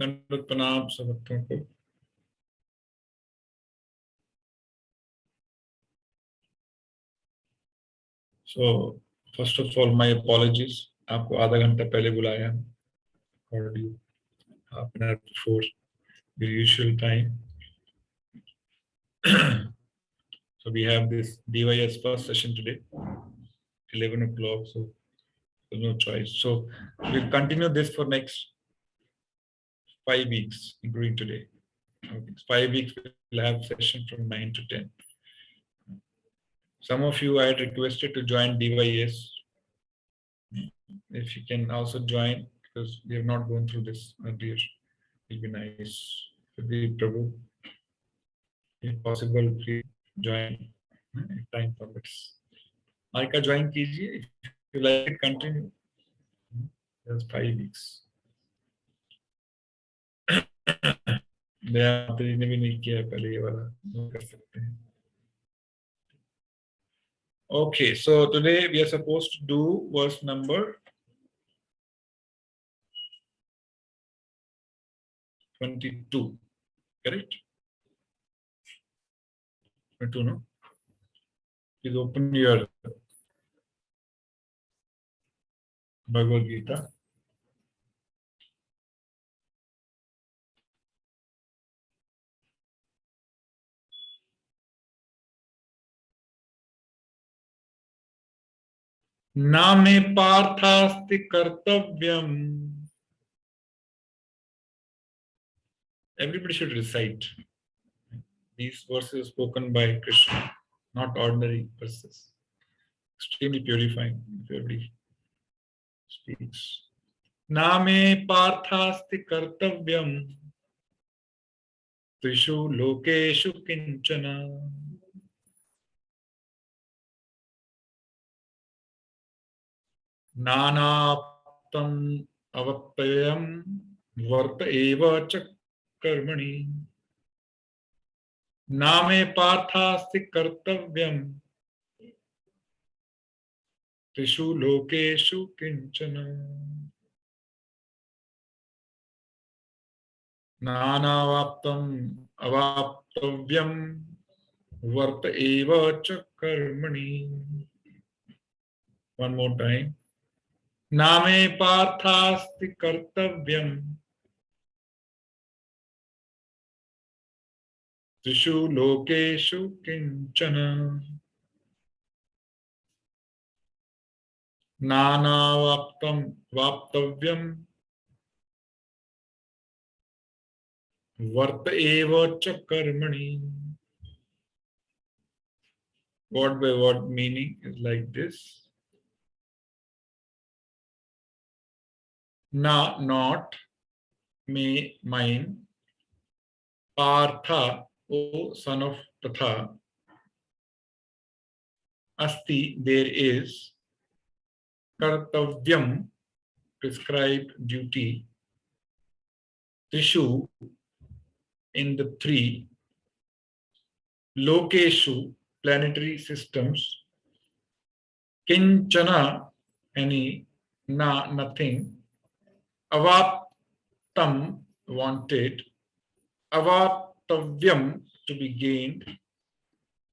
दंडवत प्रणाम सब भक्तों को। So first of all my apologies, आपको आधा घंटा पहले बुलाया, और you half an hour before the usual time. So we have this DYS first session today, 11 o'clock, so there's no choice. So we'll continue this for next 5 weeks, including today. Okay. 5 weeks we'll have session from 9 to 10. Some of you I had requested to join DYS. If you can also join, because we have not gone through this earlier, it'll be nice. Prabhu, if possible, please join. If time permits. Marika, join कीजिए. If you like it, continue. Just 5 weeks. दयात्री ने भी नहीं किया पहले, ये वाला कर सकते हैं. Okay, so today we are supposed to do verse number 22, correct? 22, no? Please open your Bhagavad Gita. ना मे पार्थास्ति Kartavyam. Everybody should recite. These verses spoken by Krishna, not ordinary verses. Extremely purifying if everybody speaks. Na me parthasti kartavyam trishu lokeshu kinchana nanaptam avapayam varta eva cha कर्मणि. नामे पार्थास्ति कर्तव्यम त्रिषु लोकेषु किंचन नानावाप्तम अवाप्तव्यम वर्त एव च कर्मणि. One more time. नामे पार्थास्ति कर्तव्यम त्रिषु लोकेषु किंचन नानावाप्तम वाप्तव्यम वर्त एव च कर्मणि. Word by word meaning is like this. Na, not, me, mine, Partha, O son of Pratha, Asti, there is, Kartavyam, prescribed duty, Trishu, in the three, Lokeshu, planetary systems, Kinchana, any, na, nothing, Avaptam, wanted, Avaptavyam, to be gained,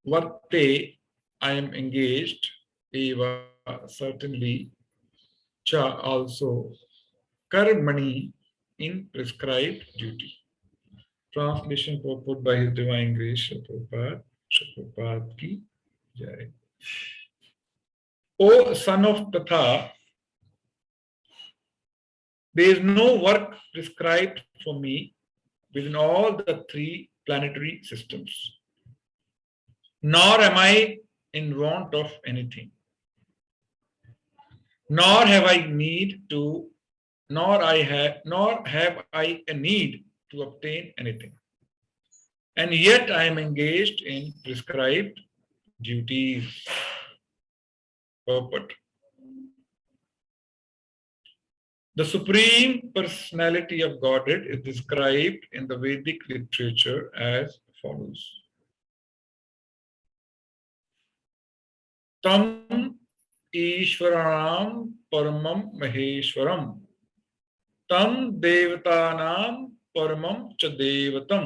Varte, I am engaged, Eva, certainly, Cha, also, Karmani, in prescribed duty. Translation purport by His Divine Grace, Prabhupada ki jai. O son of Pratha, there is no work prescribed for me within all the three planetary systems, nor am I in want of anything, nor have I a need to obtain anything, and yet I am engaged in prescribed duties. Purport. The Supreme Personality of Godhead is described in the Vedic literature as follows. Tam Ishvaranam Paramam Maheshwaram Tam Devatanam परमं च देवतं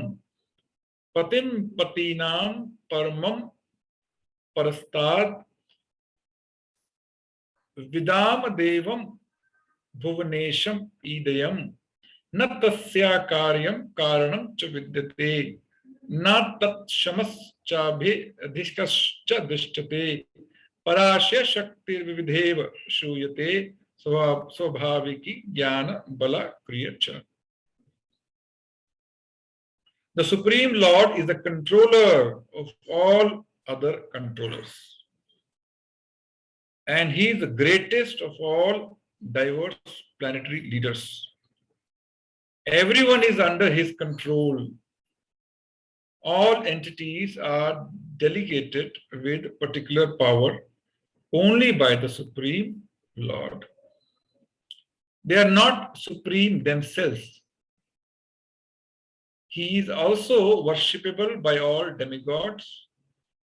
पतिं पतीनां परमं परस्तात् विदाम देवं भुवनेशम ईदयम न तस्या कार्यम कारणम च विद्यते न तत्क्षमश्चाभिधिष्ठश्च दृश्यते पराशय शक्ति विविधेव श्रूयते स्वाभाविकी ज्ञान बल क्रिय च. The Supreme Lord is the controller of all other controllers. And he is the greatest of all diverse planetary leaders. Everyone is under his control. All entities are delegated with particular power only by the Supreme Lord. They are not supreme themselves. He is also worshipable by all demigods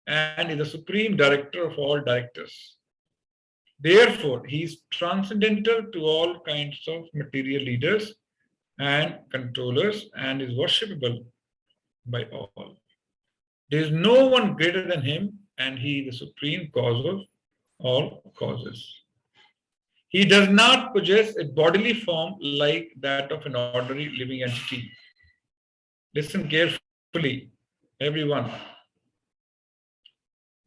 and is the supreme director of all directors. Therefore, he is transcendental to all kinds of material leaders and controllers and is worshipable by all. There is no one greater than him, and he is the supreme cause of all causes. He does not possess a bodily form like that of an ordinary living entity. Listen carefully, everyone.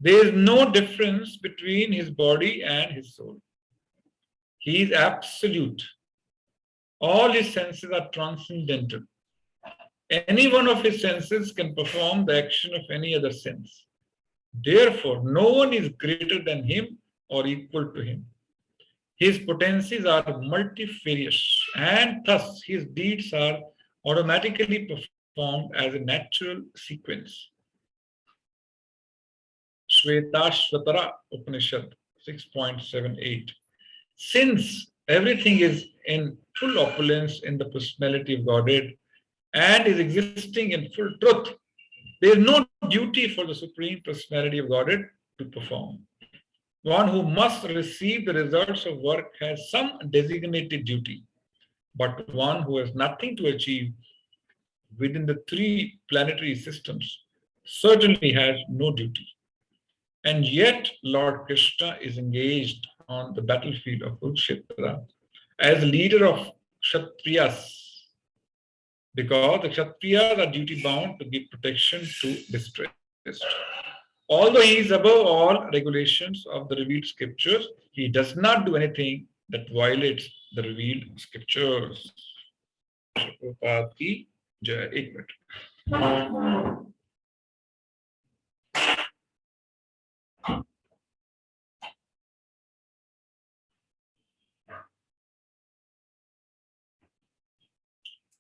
There is no difference between his body and his soul. He is absolute. All his senses are transcendental. Any one of his senses can perform the action of any other sense. Therefore, no one is greater than him or equal to him. His potencies are multifarious, and thus his deeds are automatically performed as a natural sequence. Shvetashvatara Upanishad 6.78. Since everything is in full opulence in the personality of Godhead and is existing in full truth, there is no duty for the Supreme Personality of Godhead to perform. One who must receive the results of work has some designated duty, but one who has nothing to achieve within the three planetary systems certainly has no duty. And yet, Lord Krishna is engaged on the battlefield of Kurukshetra as leader of Kshatriyas, because the Kshatriyas are duty bound to give protection to distressed. Although he is above all regulations of the revealed scriptures, he does not do anything that violates the revealed scriptures. Prabhupada ki jai. Ek minute.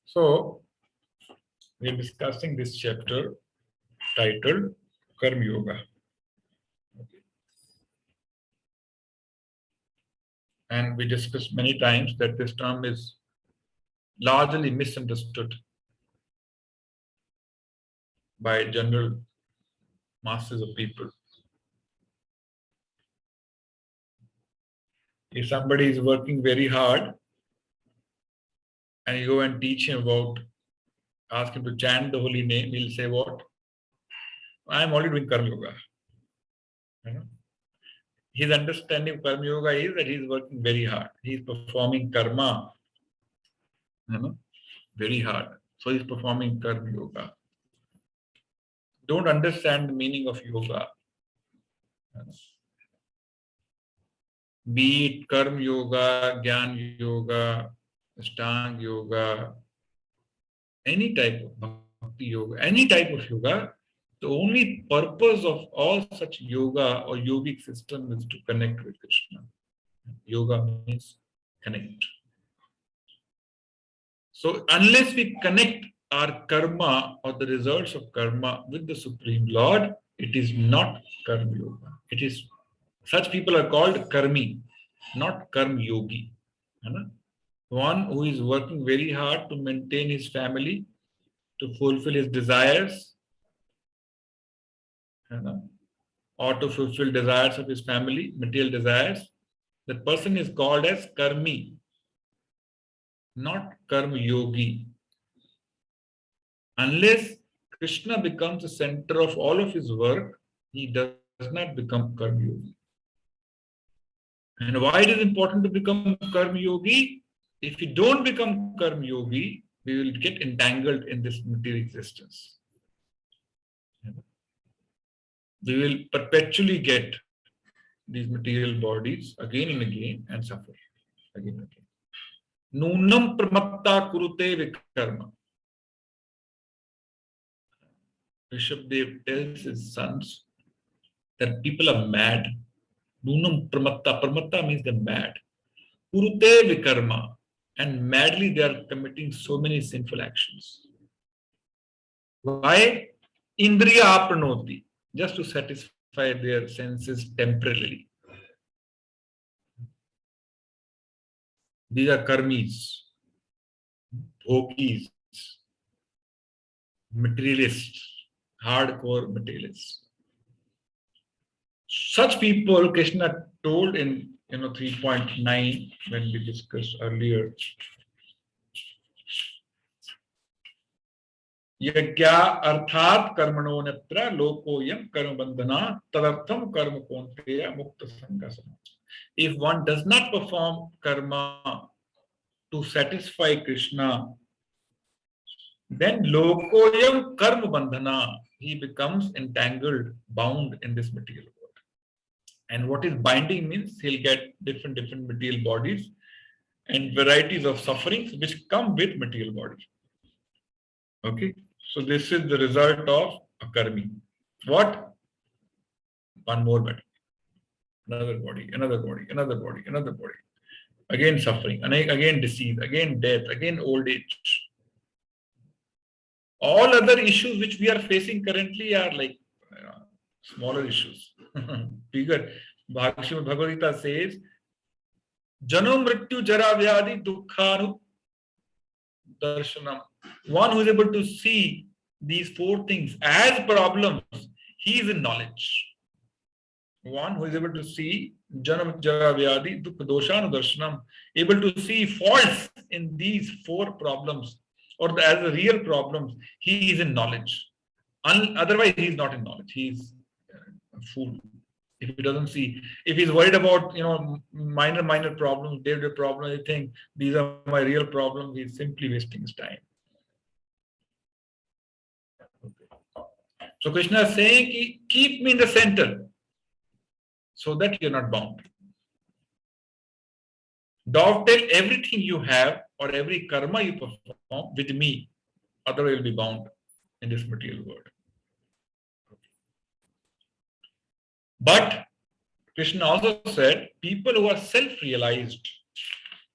So, we are discussing this chapter titled Karma Yoga. And we discussed many times that this term is largely misunderstood by general masses of people. If somebody is working very hard and you go and teach him about, ask him to chant the holy name, he'll say what? I am already doing Karma Yoga. You know? His understanding of Karma Yoga is that he is working very hard. He is performing karma, you know, very hard. So he is performing Karma Yoga. Don't understand the meaning of yoga. You know? Be it Karma Yoga, Gyan Yoga, Ashtanga Yoga, any type of Bhakti Yoga, any type of yoga, the only purpose of all such yoga or yogic system is to connect with Krishna. Yoga means connect. So unless we connect our karma or the results of karma with the Supreme Lord, it is not Karma Yoga. It is, such people are called karmi, not karma yogi. You know? One who is working very hard to maintain his family, to fulfill his desires, you know, or to fulfill desires of his family, material desires, that person is called as karmi, not karma yogi. Unless Krishna becomes the center of all of his work, he does not become Karma Yogi. And why it is important to become Karma Yogi? If we don't become Karma Yogi, we will get entangled in this material existence. We will perpetually get these material bodies again and again and suffer again and again. Nunam pramatta kurute vikarma. Rishabdev tells his sons that people are mad. Nunam pramatta. Pramatta means they're mad. Kurute vikarma. And madly they are committing so many sinful actions. Why? Indriya apranoti. Just to satisfy their senses temporarily. These are karmis, bhogis, materialists, hardcore materialists. Such people, Krishna told in 3.9 when we discussed earlier. Yajna arthat karmano natra lokoyam karma bandhana tadartham karma konteya mukta sangasana. If one does not perform karma to satisfy Krishna, then lokoyam karma bandhana, he becomes entangled, bound in this material world. And what is binding means he'll get different material bodies and varieties of sufferings which come with material bodies. Okay, so this is the result of a karmi. What? One more body, another body, another body, another body, another body. Again suffering, again disease, again death, again old age. All other issues which we are facing currently are like smaller issues. Bigger. Bhagavad Gita says, Janam Mrityu Jara Vyadi Dukkhanu Darshanam. One who is able to see these four things as problems, he is in knowledge. One who is able to see Janam Jara Vyadi Dukkha Doshanu Darshanam, able to see faults in these four problems or as the real problems, he is in knowledge. Otherwise, he is not in knowledge. He is a fool. If he doesn't see, if he's worried about minor problems, day-to-day problems, I think these are my real problems, he's simply wasting his time. So Krishna is saying, keep me in the center so that you're not bound. Dovetail everything you have or every karma you perform with me, otherwise you'll be bound in this material world. But Krishna also said, people who are self-realized,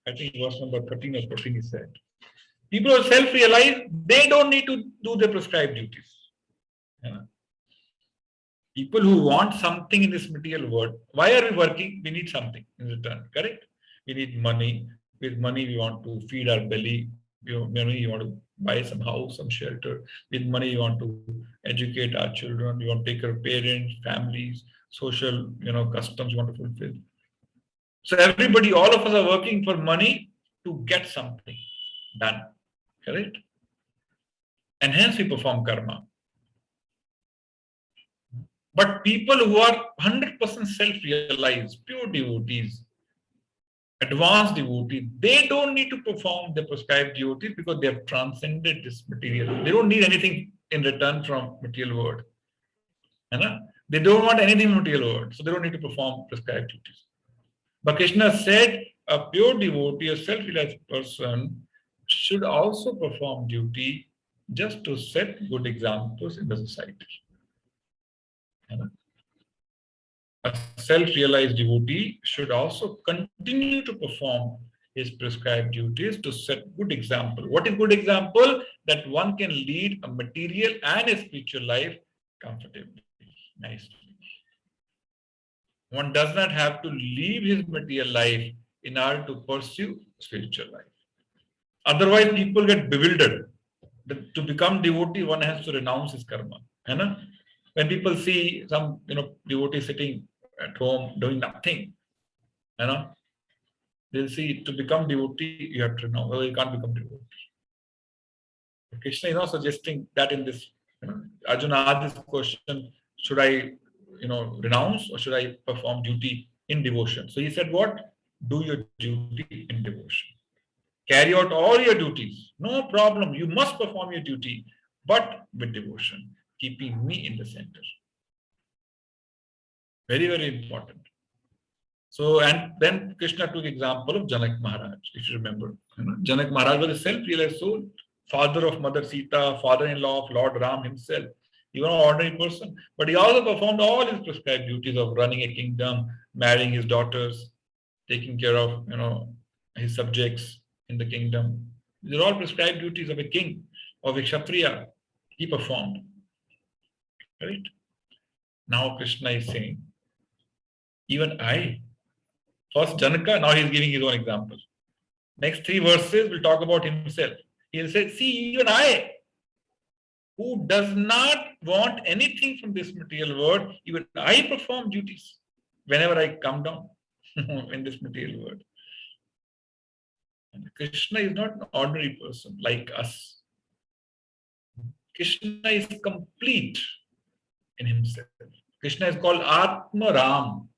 I think verse number 13 or 14 he said, people who are self-realized, they don't need to do their prescribed duties. People who want something in this material world, why are we working? We need something in return, correct? We need money. With money, we want to feed our belly. Money, you want to buy some house, some shelter. With money, you want to educate our children. You want to take care of parents, families, social, customs you want to fulfill. So everybody, all of us are working for money to get something done, correct? And hence we perform karma. But people who are 100% self-realized, pure devotees, advanced devotees, they don't need to perform the prescribed duties because they have transcended this material. They don't need anything in return from material world. They don't want anything in material world, so they don't need to perform prescribed duties. But Krishna said a pure devotee, a self-realized person should also perform duty just to set good examples in the society. A self-realized devotee should also continue to perform his prescribed duties to set good example. What is good example? That one can lead a material and a spiritual life comfortably, nicely. One does not have to leave his material life in order to pursue spiritual life. Otherwise, people get bewildered. To become devotee, one has to renounce his karma. When people see some devotee sitting at home doing nothing, they'll see to become devotee you have to renounce, or you can't become devotee. Krishna is not suggesting that in this. Arjuna asked this question: should I, renounce or should I perform duty in devotion? So he said, "What? Do your duty in devotion. Carry out all your duties. No problem. You must perform your duty, but with devotion, keeping me in the center." Very, very important. So, and then Krishna took example of Janak Maharaj, if you remember. Janak Maharaj was a self-realized soul, father of Mother Sita, father-in-law of Lord Ram himself. He was an ordinary person, but he also performed all his prescribed duties of running a kingdom, marrying his daughters, taking care of, his subjects in the kingdom. These are all prescribed duties of a king, of a Kshatriya. He performed. Right? Now Krishna is saying, even I, first Janaka, now he is giving his own example. Next 3 verses will talk about himself. He'll say, see, even I, who does not want anything from this material world, even I perform duties whenever I come down in this material world. And Krishna is not an ordinary person like us. Krishna is complete in himself. Krishna is called Atma Ram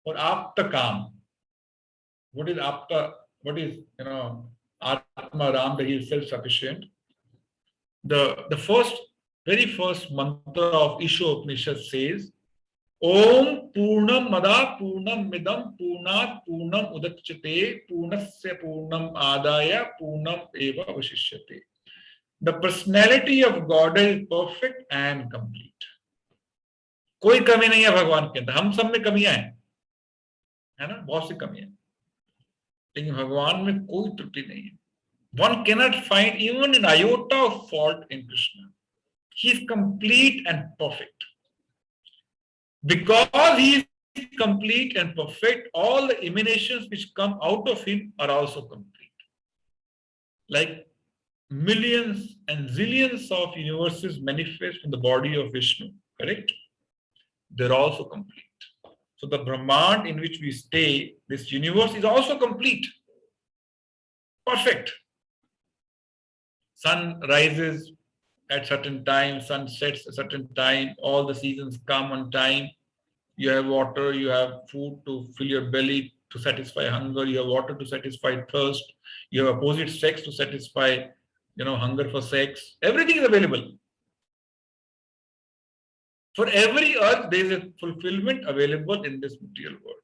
or Apta Kam. What is Apta? What is, Atma Ram, that he is self-sufficient? The very first mantra of Isha Upanishad says, Om Purnam Mada Purnam Midam Purnat Purnam Udachyate Purnasya Purnam Adaya Purnam Eva Vashishyate. The personality of God is perfect and complete. कोई कमी नहीं है भगवान के अंदर. हम सब में कमियां हैं, है ना, बहुत सी कमियां, लेकिन भगवान में कोई त्रुटि नहीं है. One cannot find even an iota of fault in Krishna. He is complete and perfect. Because he is complete and perfect, all the emanations which come out of him are also complete. Like millions and zillions of universes manifest in the body of Vishnu, correct? They're also complete. So the Brahmand in which we stay, this universe is also complete, perfect. Sun rises at certain time, sun sets at certain time, all the seasons come on time. You have water, you have food to fill your belly, to satisfy hunger, you have water to satisfy thirst, you have opposite sex to satisfy, hunger for sex. Everything is available. For every earth, there is a fulfillment available in this material world.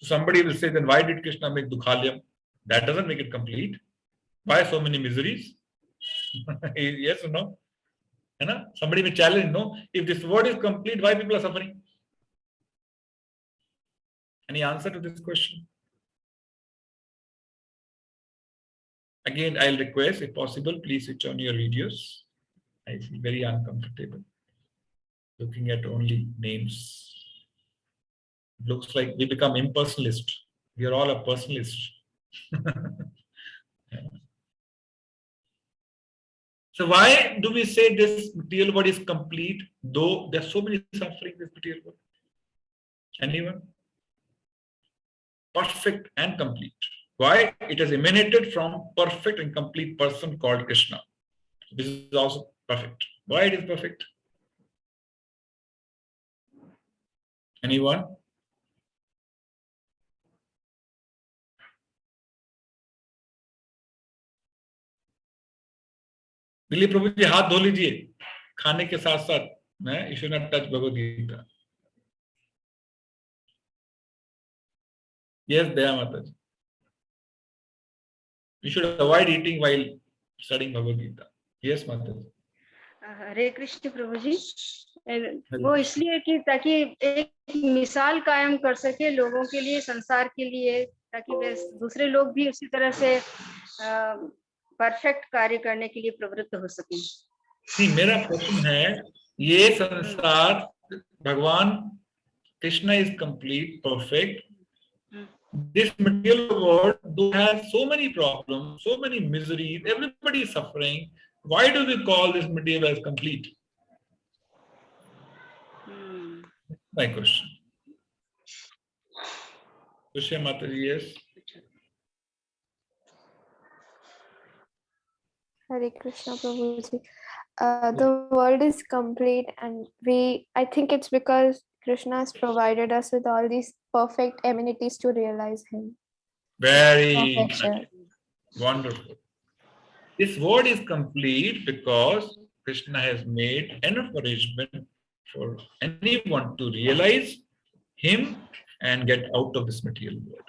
Somebody will say, then why did Krishna make Dukhalyam? That doesn't make it complete. Why so many miseries? Yes or no? Somebody may challenge, no? If this world is complete, why people are suffering? Any answer to this question? Again, I'll request, if possible, please switch on your videos. I feel very uncomfortable looking at only names. It looks like we become impersonalist. We are all a personalist. So why do we say this material world is complete, though there's so many suffering in this material world? Anyone? Perfect and complete. Why? It has emanated from perfect and complete person called Krishna. This is also perfect. Why it is perfect? Anyone? Dilip प्रभु जी हाथ धो लीजिए खाने के साथ साथ. मैं you should not touch Bhagavad Gita. Yes, Daya Mataji. You should avoid eating while studying Bhagavad Gita. Yes, Mataji. हरे कृष्ण प्रभु जी. वो इसलिए कि ताकि एक मिसाल कायम कर सके लोगों के लिए, संसार के लिए, ताकि दूसरे लोग भी उसी तरह से परफेक्ट कार्य करने के लिए प्रवृत्त हो सकें. नहीं, मेरा प्रश्न है, ये संसार, भगवान Krishna is complete, perfect. This material world has so many problems, so many miseries, everybody is suffering. Why do we call this material as complete? My question. Krishna Mataji, yes. Hare Krishna Prabhuji. The world is complete, and I think it's because Krishna has provided us with all these perfect amenities to realize Him. Very Perfection. wonderful. This world is complete because Krishna has made enough arrangement for anyone to realize him and get out of this material world.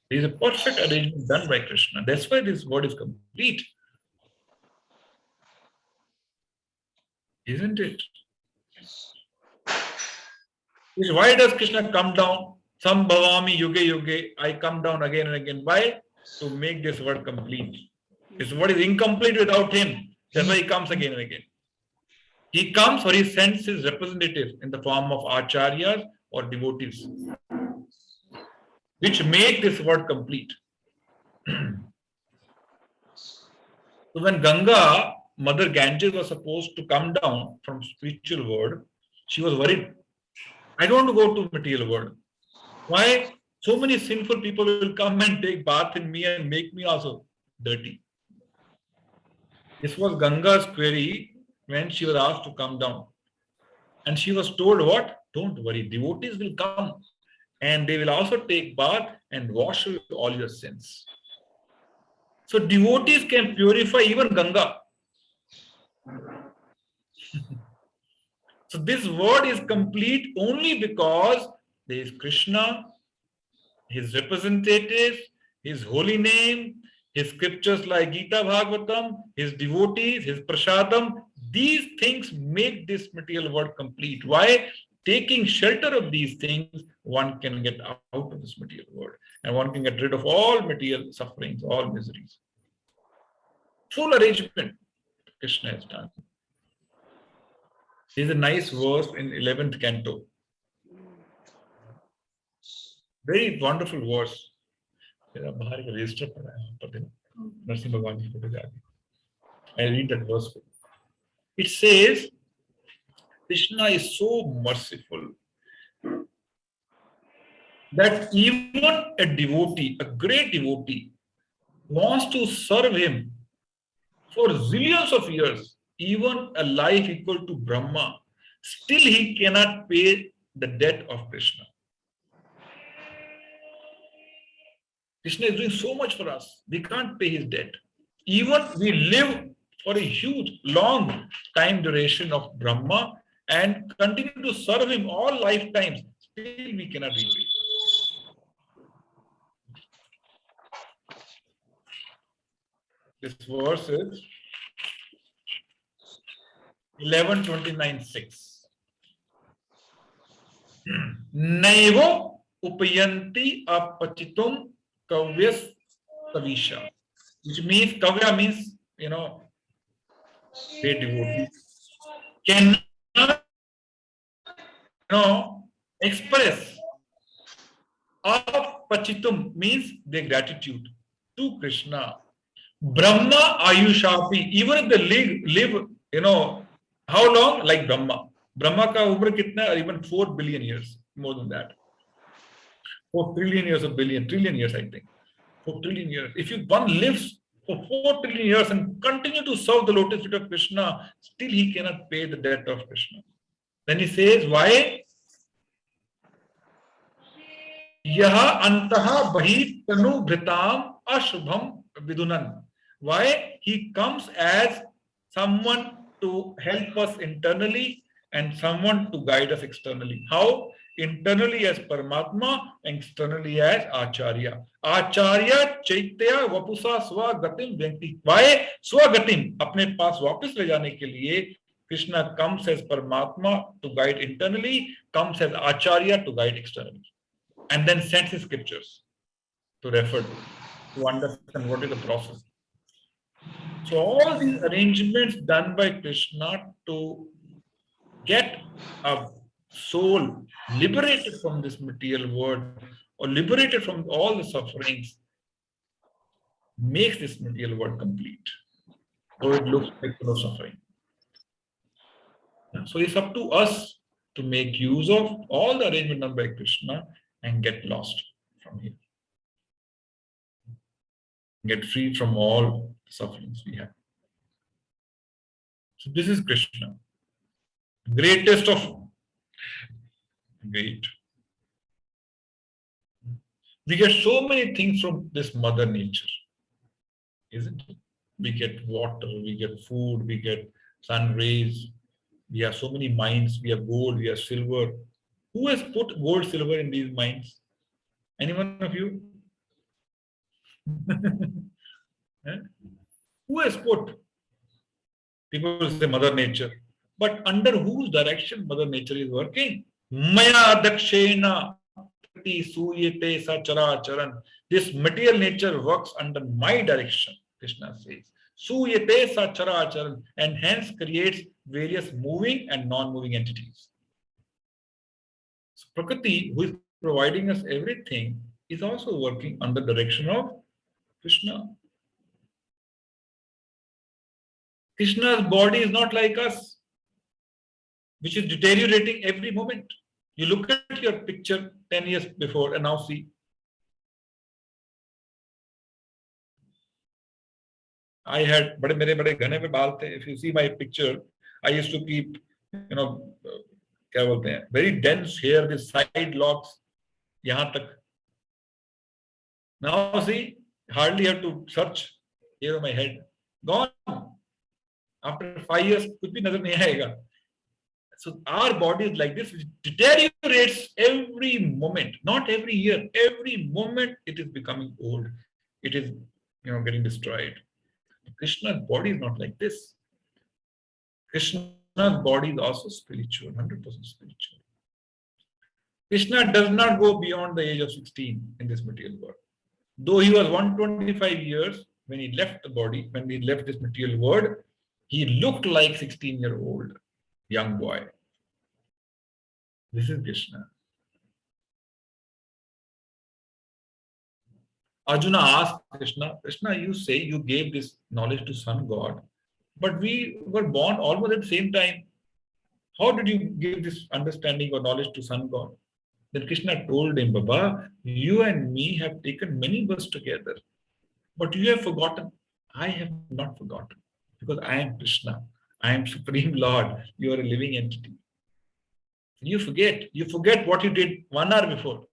There is a perfect arrangement done by Krishna. That's why this world is complete. Isn't it? Why does Krishna come down? Sambhavami yuge yuge. I come down again and again. Why? To make this world complete. This world is incomplete without him. That's why he comes again and again. He comes or he sends his representatives in the form of acharyas or devotees, which make this world complete. So when Ganga, Mother Ganges, was supposed to come down from spiritual world, she was worried. I don't want to go to material world. Why? So many sinful people will come and take bath in me and make me also dirty. This was Ganga's query when she was asked to come down. And she was told what? Don't worry, devotees will come and they will also take bath and wash away all your sins. So devotees can purify even Ganga. So this word is complete only because there is Krishna, his representatives, his holy name, his scriptures like Gita Bhagavatam, his devotees, his prasadam. These things make this material world complete. Why? Taking shelter of these things, one can get out of this material world and one can get rid of all material sufferings, all miseries. Full arrangement Krishna has done. There's a nice verse in 11th canto. Very wonderful verse. I read that verse. It says, Krishna is so merciful that even a devotee, a great devotee, wants to serve him for zillions of years, even a life equal to Brahma, still he cannot pay the debt of Krishna. Krishna is doing so much for us. We can't pay his debt. Even we live for a huge, long time duration of Brahma and continue to serve him all lifetimes, still we cannot repay. This verse is 11:29:6. Naivo upayanti apachitum kavyas tavisha, which means kavya means, great devotee, cannot express apachitum means their gratitude to Krishna. Brahma Ayushapi, even if they live, how long? Like Brahma. Brahma ka umr kitna? Even 4 billion years, more than that. 4 trillion years, trillion years, I think. 4 trillion years. If one lives for 4 trillion years and continue to serve the lotus feet of Krishna, still he cannot pay the debt of Krishna. Then he says, why? Yaha antaha bahi tanu bhritam ashubham vidunan. Why? He comes as someone to help us internally and someone to guide us externally. How? Internally as Paramatma and externally as Acharya. Acharya Chaitya Vapusa Swagatim Vyakti. Why? Swagatim, apne paas वापस ले जाने के लिए Krishna comes as Paramatma to guide internally, comes as Acharya to guide externally, and then sends his scriptures to refer to understand what is the process. So all these arrangements done by Krishna to get a soul liberated from this material world or liberated from all the sufferings makes this material world complete, though it looks like no suffering. So it's up to us to make use of all the arrangement done by Krishna and get lost from here. Get free from all sufferings we have. So this is Krishna, greatest of great. We get so many things from this mother nature, isn't it? We get water, we get food, we get sun rays. We have so many mines. We have gold, we have silver. Who has put gold, silver in these mines? Any one of you? Eh? Who has put? People will say Mother Nature. But under whose direction Mother Nature is working? Maya dakshena prati suyate sachara charan. This material nature works under my direction, Krishna says. Suyate sachara charan, and hence creates various moving and non-moving entities. So Prakriti, who is providing us everything, is also working under the direction of Krishna. Krishna's body is not like us, which is deteriorating every moment. You look at your picture 10 years before and now see. I had mere ghane pe baal the. If you see my picture, I used to keep, kya bolte hain, very dense hair with side locks, yahan tak. Now see, hardly have to search here on my head. Gone. After 5 years, kuch bhi nazar nahi aayega. So our body is like this, it deteriorates every moment, not every year, every moment it is becoming old. It is, getting destroyed. Krishna's body is not like this. Krishna's body is also spiritual, 100% spiritual. Krishna does not go beyond the age of 16 in this material world. Though he was 125 years when he left the body, when he left this material world, he looked like 16-year-old young boy. This is Krishna. Arjuna asked Krishna, you say you gave this knowledge to sun god, but we were born almost at the same time. How did you give this understanding or knowledge to sun god? Then Krishna told him, Baba, you and me have taken many births together, but you have forgotten. I have not forgotten, because I am Krishna. I am Supreme Lord. You are a living entity. You forget what you did 1 hour before.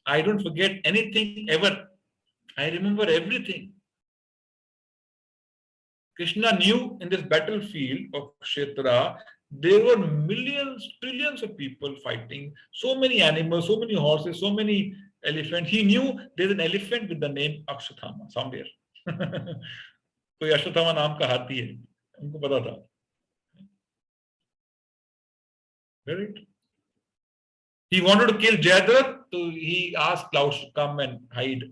I don't forget anything ever. I remember everything. Krishna knew in this battlefield of Kshetra, there were millions, trillions of people fighting, so many animals, so many horses, so many elephants. He knew there's an elephant with the name Ashwatthama somewhere. कोई अश्वत्थामा नाम का हाथी है, उनको पता था. Right? He wanted to kill Jayadratha, so he asked clouds to come and hide,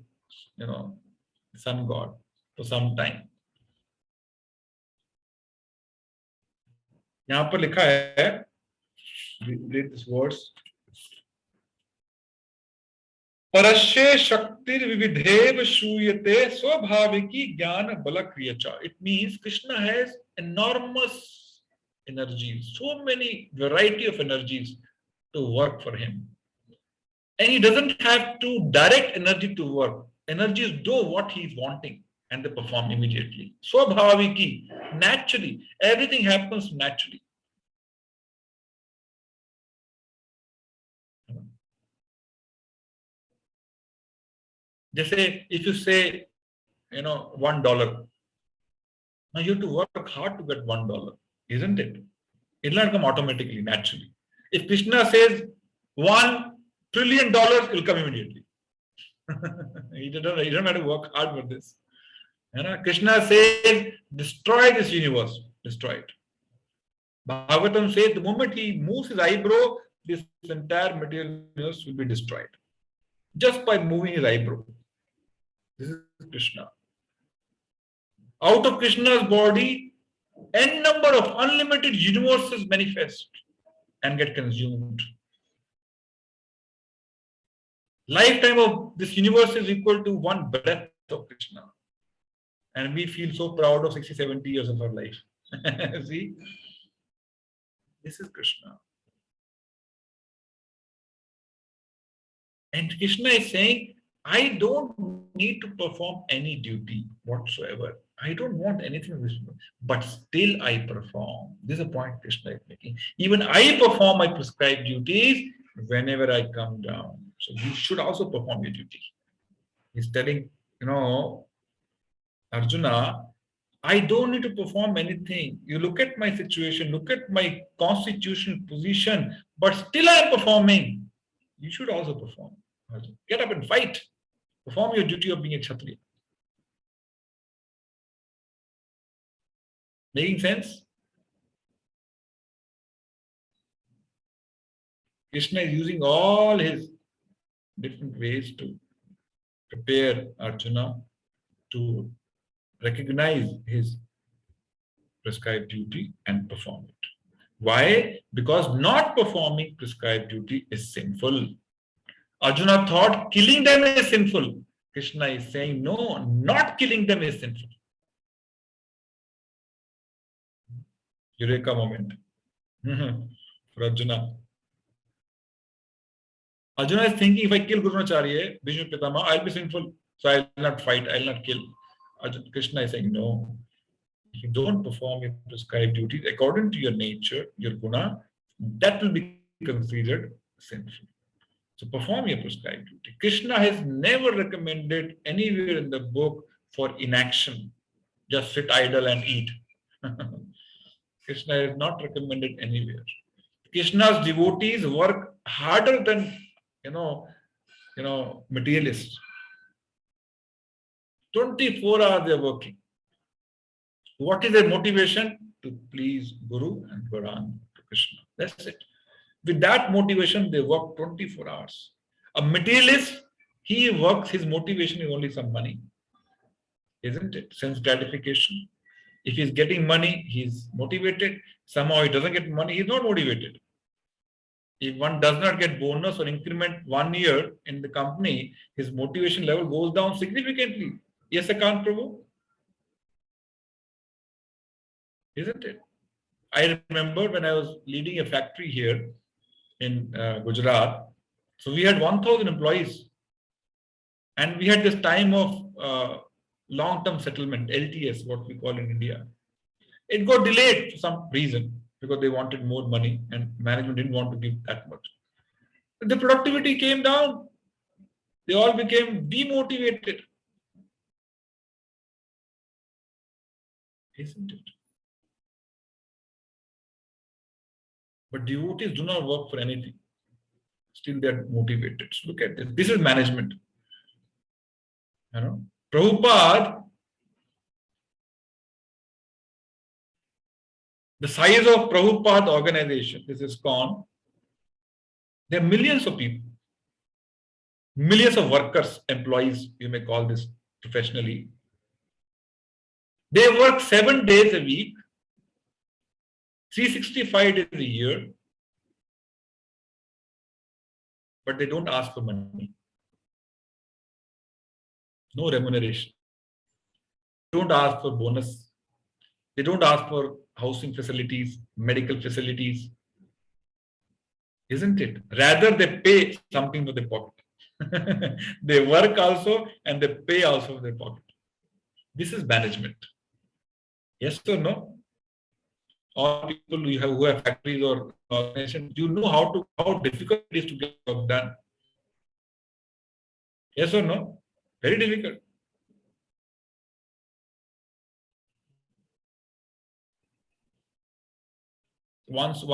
sun god for some time. यहाँ पर लिखा है, read this verse. परस्ये शक्तिर विविधेव श्रूयते स्वाभाविकी ज्ञान बल क्रियचा. It means Krishna has enormous energies, so many variety of energies to work for him. And he doesn't have to direct energy to work. Energies do what he's wanting and they perform immediately. Swabhaviki, naturally. Everything happens naturally. Just say, if you say, $1, now you have to work hard to get $1, isn't it? It will not come automatically, naturally. If Krishna says $1 trillion, it will come immediately. You don't have to work hard for this. Krishna says, destroy this universe, destroy it. Bhagavatam says, the moment he moves his eyebrow, this entire material universe will be destroyed. Just by moving his eyebrow. This is Krishna. Out of Krishna's body, n number of unlimited universes manifest and get consumed. Lifetime of this universe is equal to one breath of Krishna. And we feel so proud of 60, 70 years of our life. See? This is Krishna. And Krishna is saying, I don't need to perform any duty whatsoever. I don't want anything of this, but still I perform. This is a point Krishna is making. Even I perform my prescribed duties whenever I come down. So you should also perform your duty. He's telling, Arjuna, I don't need to perform anything. You look at my situation, look at my constitutional position, but still I am performing. You should also perform. Get up and fight. Perform your duty of being a Kshatriya. Making sense? Krishna is using all his different ways to prepare Arjuna to recognize his prescribed duty and perform it. Why? Because not performing prescribed duty is sinful. Arjuna thought killing them is sinful. Krishna is saying, no, not killing them is sinful. Eureka moment for Arjuna. Arjuna is thinking, if I kill Gurunacharya, Bhishma Pitama, I'll be sinful. So I'll not fight, I'll not kill. Krishna is saying, no. If you don't perform your prescribed duties according to your nature, your guna, that will be considered sinful. So perform your prescribed duty. Krishna has never recommended anywhere in the book for inaction. Just sit idle and eat. Krishna has not recommended anywhere. Krishna's devotees work harder than materialists. 24 hours they are working. What is their motivation? To please Guru and Varan to Krishna. That's it. With that motivation, they work 24 hours. A materialist, he works, his motivation is only some money. Isn't it? Sense gratification. If he's getting money, he's motivated. Somehow he doesn't get money, he's not motivated. If one does not get bonus or increment 1 year in the company, his motivation level goes down significantly. Yes, Akant Prabhu? Isn't it? I remember when I was leading a factory here in Gujarat. So we had 1,000 employees. And we had this time of long-term settlement, LTS, what we call in India. It got delayed for some reason because they wanted more money and management didn't want to give that much. The productivity came down. They all became demotivated. Isn't it? But devotees do not work for anything. Still they are motivated. So look at this. This is management. Prabhupada, the size of Prabhupada organization, this is ISKCON, there are millions of people, millions of workers, employees, you may call this professionally. They work 7 days a week, 365 days a year, but they don't ask for money. No remuneration. They don't ask for bonus. They don't ask for housing facilities, medical facilities. Isn't it? Rather, they pay something to their pocket. They work also and they pay also their pocket. This is management. Yes or no? All people who have factories or organizations, you know how difficult it is to get work done. Yes or no? Very difficult. Once his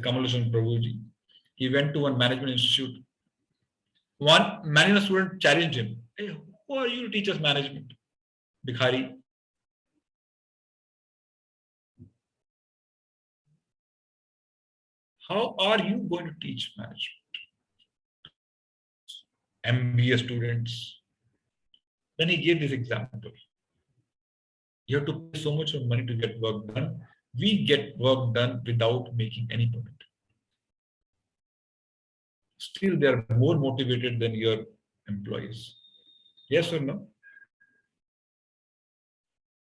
Kamalashan Prabhuji, he went to one management institute. One management student challenged him. Hey, who are you to teach us management? Bhikhari. How are you going to teach management? MBA students. Then he gave this example. You have to pay so much of money to get work done. We get work done without making any payment. Still, they are more motivated than your employees. Yes or no?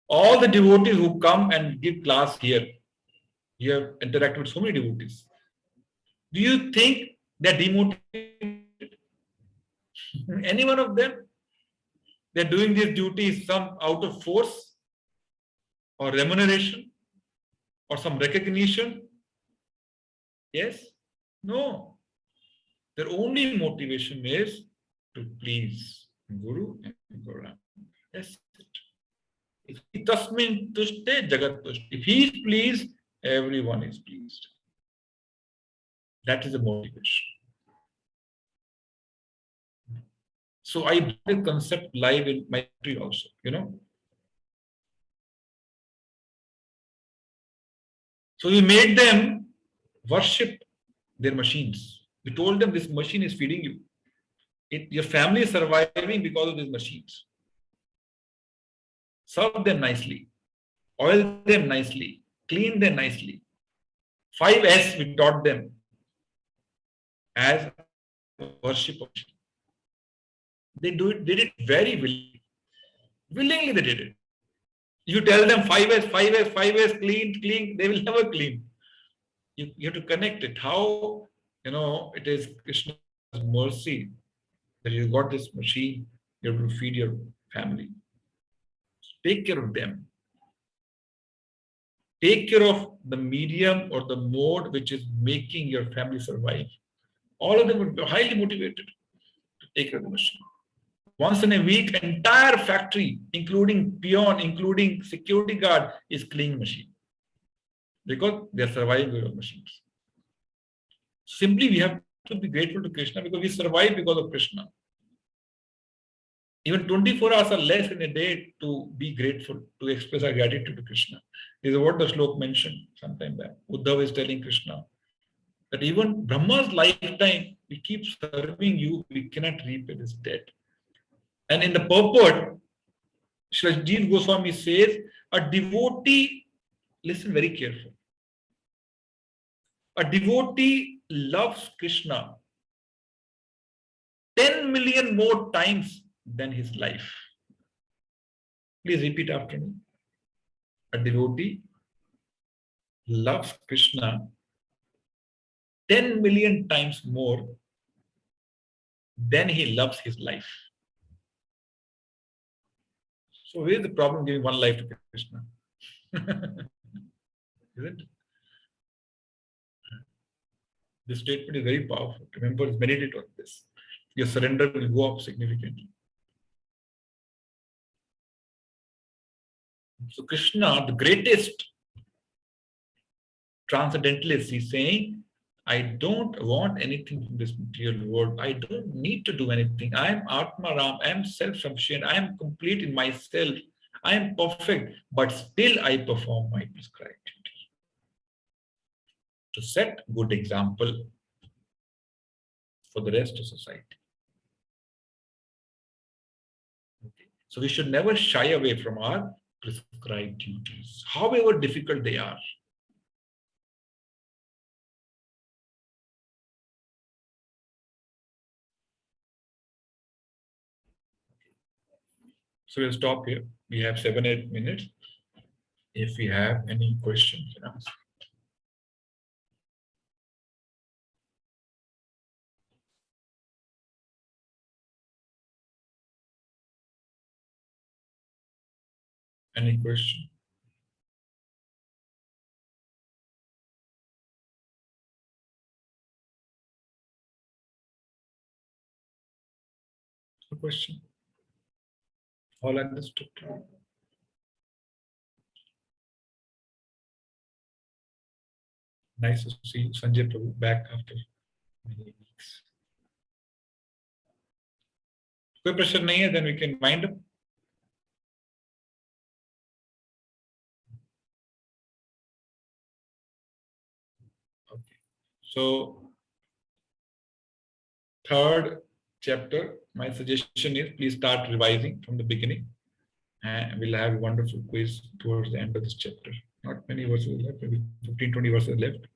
All the devotees who come and give class here, you have interacted with so many devotees. Do you think they're demotivated? Any one of them? They're doing these duties some out of force or remuneration or some recognition. Yes? No. Their only motivation is to please Guru and Gauranga. That's it. If he tasmin tushte jagat tushte. If he is pleased, everyone is pleased. That is the motivation. So I brought the concept live in my country also, you know. So we made them worship their machines. We told them this machine is feeding you. Your family is surviving because of these machines. Serve them nicely, oil them nicely, clean them nicely. 5S we taught them as worship. They did it very willingly. Willingly they did it. You tell them 5S, 5S, 5S, clean, they will never clean. You have to connect it. How, it is Krishna's mercy that you got this machine, you're able to feed your family. Take care of them. Take care of the medium or the mode which is making your family survive. All of them would be highly motivated to take care of the machine. Once in a week, entire factory, including peon, including security guard, is cleaning machine. Because they are surviving with our machines. Simply, we have to be grateful to Krishna because we survive because of Krishna. Even 24 hours are less in a day to be grateful, to express our gratitude to Krishna. This is what the slok mentioned sometime back. Uddhava is telling Krishna that even Brahma's lifetime, we keep serving you, we cannot repay this debt. And in the purport, Srila Jiva Goswami says, a devotee, listen very carefully. A devotee loves Krishna 10 million more times than his life. Please repeat after me. A devotee loves Krishna 10 million times more than he loves his life. So where is the problem giving one life to Krishna? Isn't it? This statement is very powerful. Remember, meditate on this. Your surrender will go up significantly. So Krishna, the greatest transcendentalist, is saying, I don't want anything from this material world. I don't need to do anything. I am Atma Ram. I am self-sufficient. I am complete in myself. I am perfect, but still I perform my prescribed duty. To set good example for the rest of society. Okay. So we should never shy away from our prescribed duties, however difficult they are. So we'll stop here. We have 7-8 minutes. If we have any questions, Any question? A question? All understood? Nice to see Sanjay Prabhu back after many weeks. कोई pressure नहीं है, then we can wind up. Okay. So, third chapter, my suggestion is please start revising from the beginning, and we'll have a wonderful quiz towards the end of this chapter. Not many verses left, maybe 15-20 verses left.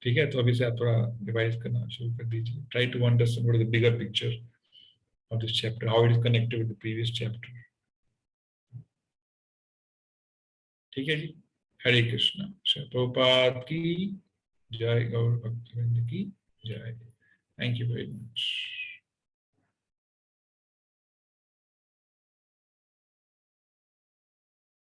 ठीक है, तो अभी से आप थोड़ा revise करना शुरू कर दीजिए. Try to understand what is the bigger picture of this chapter, how it is connected with the previous chapter. ठीक है जी. हरे कृष्णा. प्रभुपाद की जय, गौर भक्तवृंद की जय. Thank you very much.